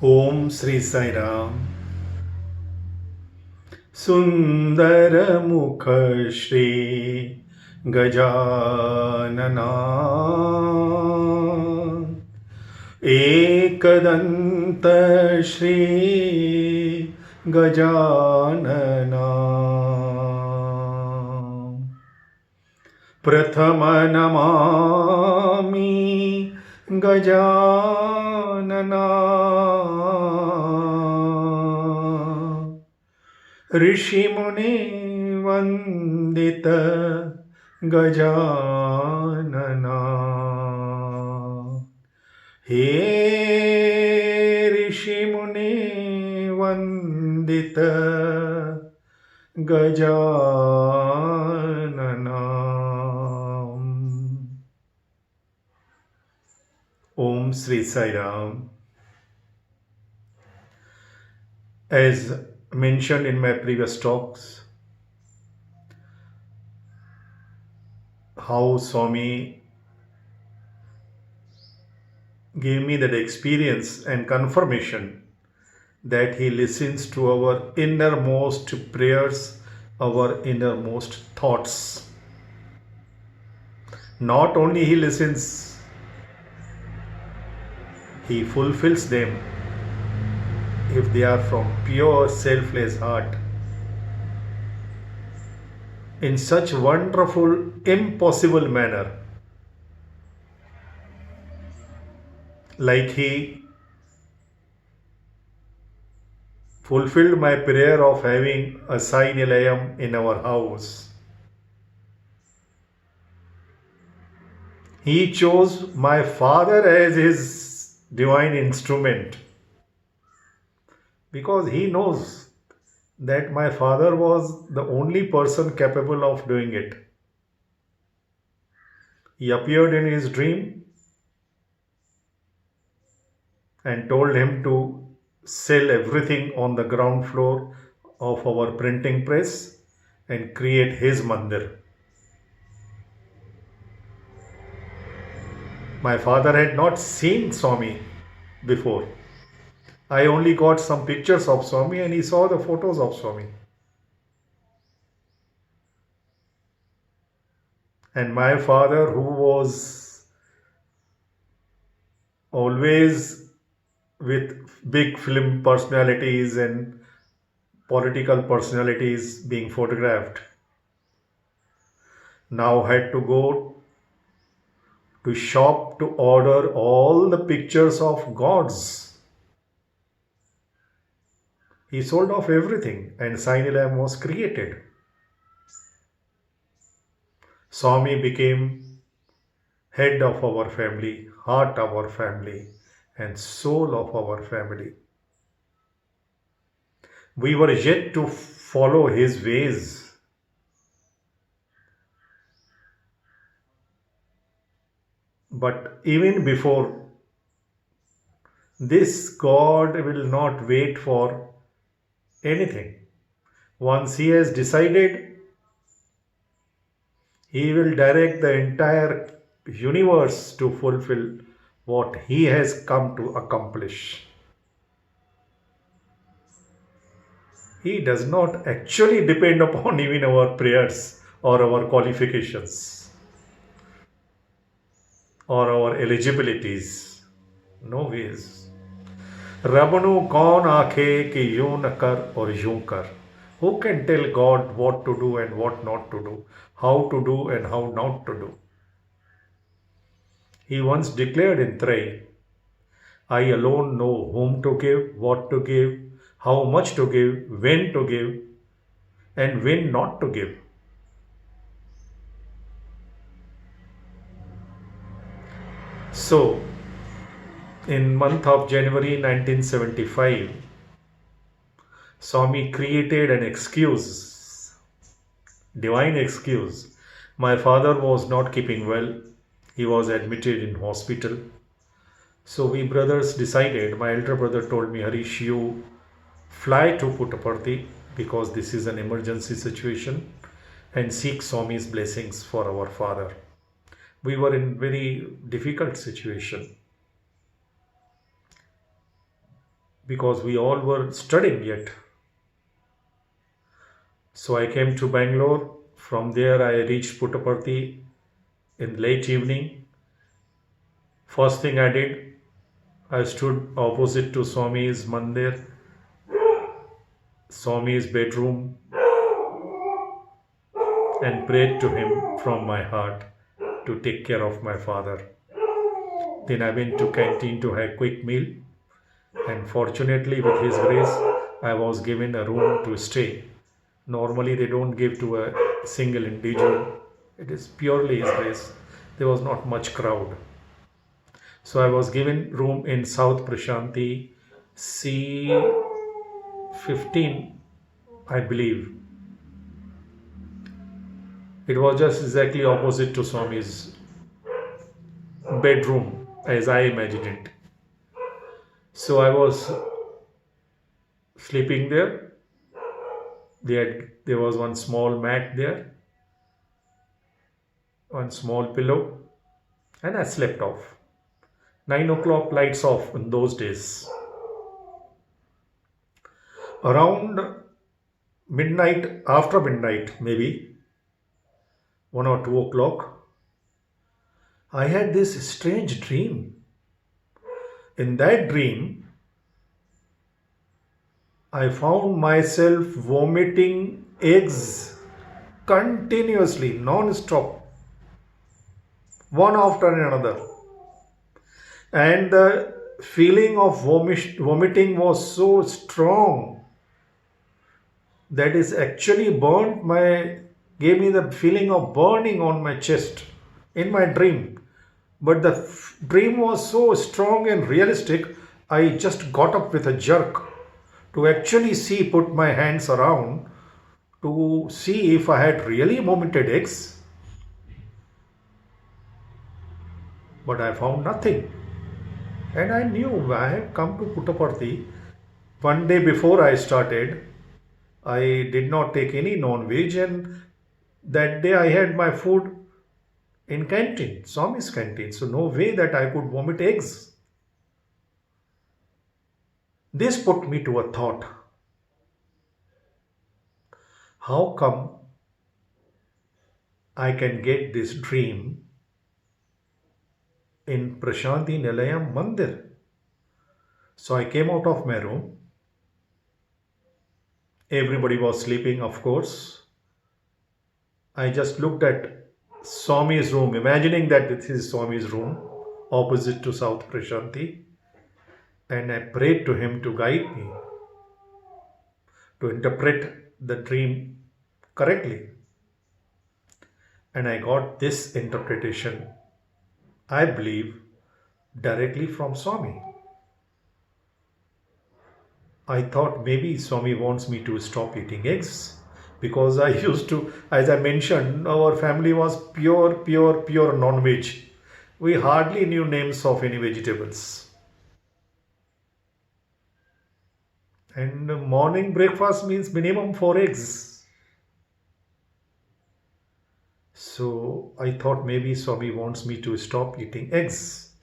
Om Sri Sai Ram. Sundara Mukha Shri Gajanana Ekadanta Shri Gajanana Prathamanamami Gajanana ऋषिमुनि Vandit Gajanana hey ऋषिमुनि Vandit Gajanana Om Sri Sai Ram. As mentioned in my previous talks, how Swami gave me that experience and confirmation that he listens to our innermost prayers, our innermost thoughts. Not only he listens, he fulfills them if they are from pure selfless heart in such wonderful, impossible manner, like he fulfilled my prayer of having a Sai Nilayam in our house. He chose my father as his divine instrument because he knows that my father was the only person capable of doing it. He appeared in his dream and told him to sell everything on the ground floor of our printing press and create his mandir. My father had not seen Swami before. I only got some pictures of Swami and he saw the photos of Swami. And my father, who was always with big film personalities and political personalities being photographed, now had to go to shop to order all the pictures of gods. He sold off everything and Sai Nilayam was created. Swami became head of our family, heart of our family, and soul of our family. We were yet to follow his ways. But even before this, God will not wait for anything. Once He has decided, He will direct the entire universe to fulfill what He has come to accomplish. He does not actually depend upon even our prayers or our qualifications or our eligibilities. No ways. रब नू कौन आखे कि यूं न कर और यूं कर. Who can tell God what to do and what not to do, how to do and how not to do? He once declared in Tray, I alone know whom to give, what to give, how much to give, when to give, and when not to give. So, in month of January 1975, Swami created an excuse, divine excuse. My father was not keeping well. He was admitted in hospital. So we brothers decided, my elder brother told me, Harish, you fly to Puttaparthi because this is an emergency situation and seek Swami's blessings for our father. We were in very difficult situation. because we all were studying yet. So I came to Bangalore. From there, I reached Puttaparthi in late evening. First thing I did, I stood opposite to Swami's mandir, Swami's bedroom, and prayed to him from my heart to take care of my father. Then I went to canteen to have a quick meal, and fortunately, with his grace, I was given a room to stay. Normally, they don't give to a single individual. It is purely his grace. There was not much crowd. So I was given room in South Prashanti C15, I believe. It was just exactly opposite to Swami's bedroom, as I imagined it. So I was sleeping there. There was one small mat there, one small pillow, and I slept off. 9 o'clock, lights off in those days. Around midnight, after midnight, maybe 1 or 2 o'clock, I had this strange dream. In that dream, I found myself vomiting eggs continuously, non-stop, one after another. And the feeling of vomiting was so strong that is actually gave me the feeling of burning on my chest in my dream. But the dream was so strong and realistic, I just got up with a jerk to actually put my hands around to see if I had really vomited eggs. But I found nothing. And I knew I had come to Puttaparthi. One day before I started, I did not take any non-veg, and that day I had my food in canteen, Swami's canteen. So no way that I could vomit eggs. This put me to a thought. How come I can get this dream in Prashanti Nilayam Mandir? So I came out of my room. Everybody was sleeping, of course. I just looked at Swami's room, imagining that this is Swami's room, opposite to South Prashanti. And I prayed to him to guide me, to interpret the dream correctly. And I got this interpretation, I believe, directly from Swami. I thought maybe Swami wants me to stop eating eggs, because I used to, as I mentioned, our family was pure non-veg. We hardly knew names of any vegetables. And morning breakfast means minimum 4 eggs. So I thought maybe Swami wants me to stop eating eggs.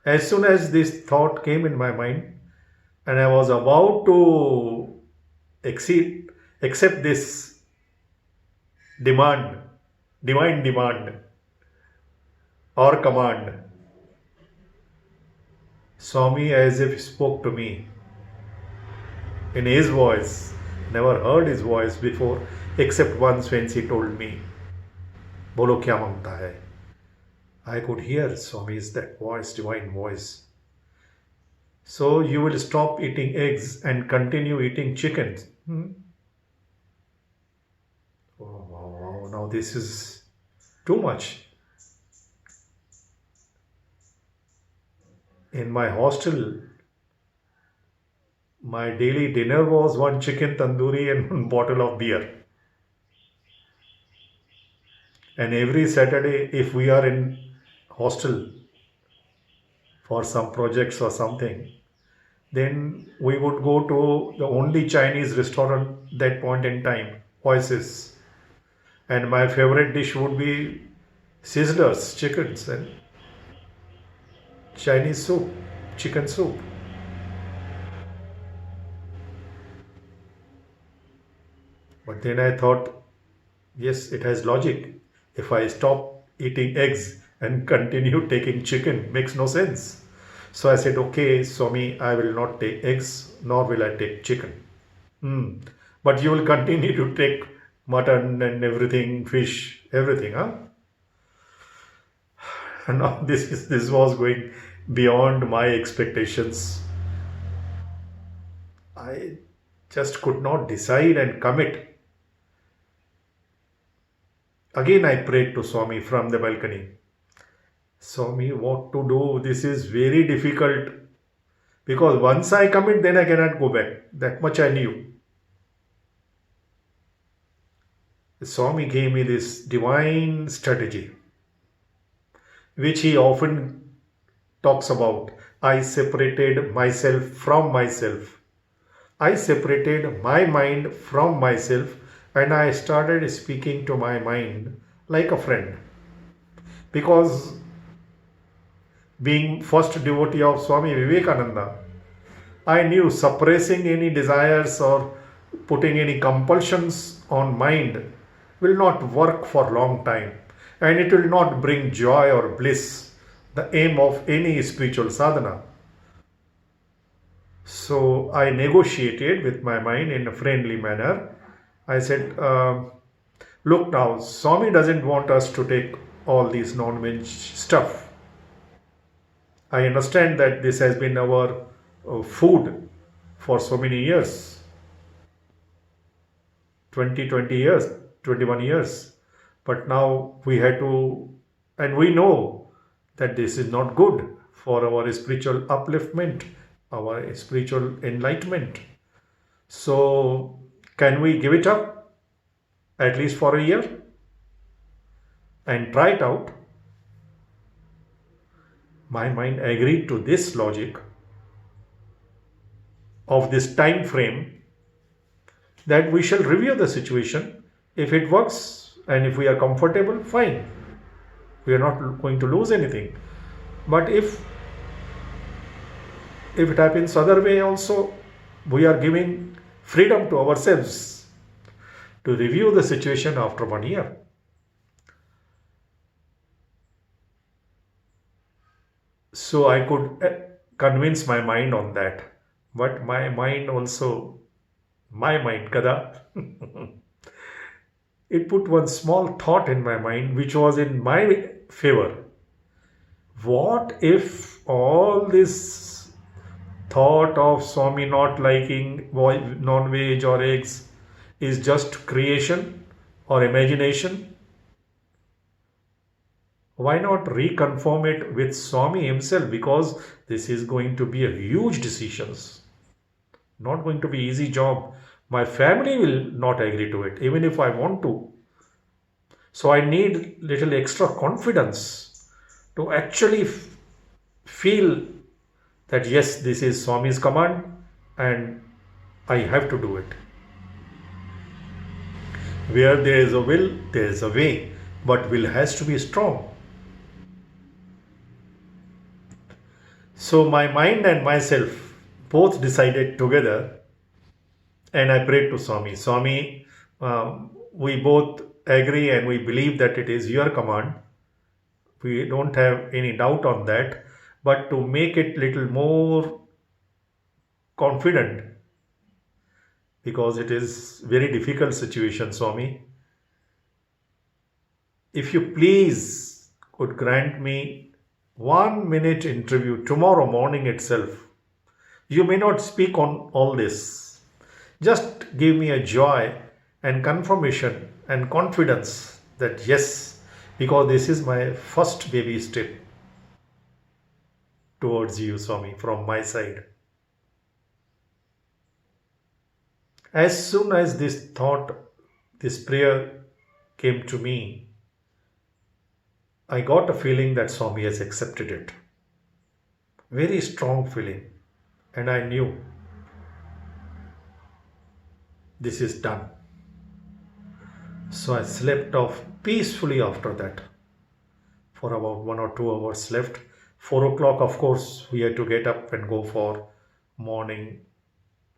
As soon as this thought came in my mind, and I was about to accept this demand, divine demand or command, Swami as if spoke to me in his voice. Never heard his voice before, except once when he told me, "Bolo kya mangta hai?" I could hear Swami's that voice, divine voice. So you will stop eating eggs and continue eating chickens. Oh, wow, now this is too much. In my hostel, my daily dinner was one chicken tandoori and one bottle of beer. And every Saturday, if we are in hostel for some projects or something, then we would go to the only Chinese restaurant that point in time, Oasis. And my favorite dish would be sizzlers, chickens, and Chinese soup, chicken soup. But then I thought, yes, it has logic. If I stop eating eggs and continue taking chicken, makes no sense. So I said, okay, Swami, I will not take eggs, nor will I take chicken. Hmm. But you will continue to take mutton and everything, fish, everything, huh? And now this was going beyond my expectations. I just could not decide and commit. Again, I prayed to Swami from the balcony. Swami, what to do? This is very difficult because once I commit, then I cannot go back. That much I knew. Swami gave me this divine strategy, which he often talks about. I separated myself from myself. I separated my mind from myself and I started speaking to my mind like a friend. Because being first devotee of Swami Vivekananda, I knew suppressing any desires or putting any compulsions on mind will not work for long time and it will not bring joy or bliss, the aim of any spiritual sadhana. So I negotiated with my mind in a friendly manner. I said, look now, Swami doesn't want us to take all these non-veg stuff. I understand that this has been our food for so many years, 20 years, 21 years. But now we had to, and we know that this is not good for our spiritual upliftment, our spiritual enlightenment. So, can we give it up at least for a year and try it out? My mind agreed to this logic of this time frame that we shall review the situation. If it works and if we are comfortable, fine. We are not going to lose anything. But if it happens other way also, we are giving freedom to ourselves to review the situation after 1 year. So I could convince my mind on that. But my mind, kada, it put one small thought in my mind which was in my favor. What if all this thought of Swami not liking non-veg or eggs is just creation or imagination? Why not reconfirm it with Swami himself? Because this is going to be a huge decision, not going to be easy job. My family will not agree to it, even if I want to. So I need little extra confidence to actually feel that yes, this is Swami's command and I have to do it. Where there is a will, there is a way, but will has to be strong. So my mind and myself both decided together and I prayed to Swami. Swami, we both agree and we believe that it is your command. We don't have any doubt on that. But to make it little more confident, because it is very difficult situation, Swami, if you please could grant me 1 minute interview tomorrow morning itself. You may not speak on all this. Just give me a joy and confirmation and confidence that yes, because this is my first baby step towards you, Swami, from my side. As soon as this thought, this prayer came to me, I got a feeling that Swami has accepted it. Very strong feeling. And I knew this is done. So I slept off peacefully after that. For about 1 or 2 hours left. 4 o'clock, of course, we had to get up and go for morning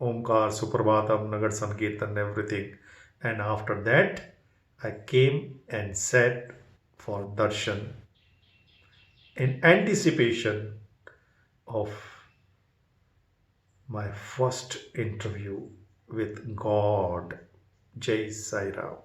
Omkar, Suprabhatam, Nagar Sankirtan, everything. And after that, I came and sat for darshan in anticipation of my first interview with God. Jai Sai Ram.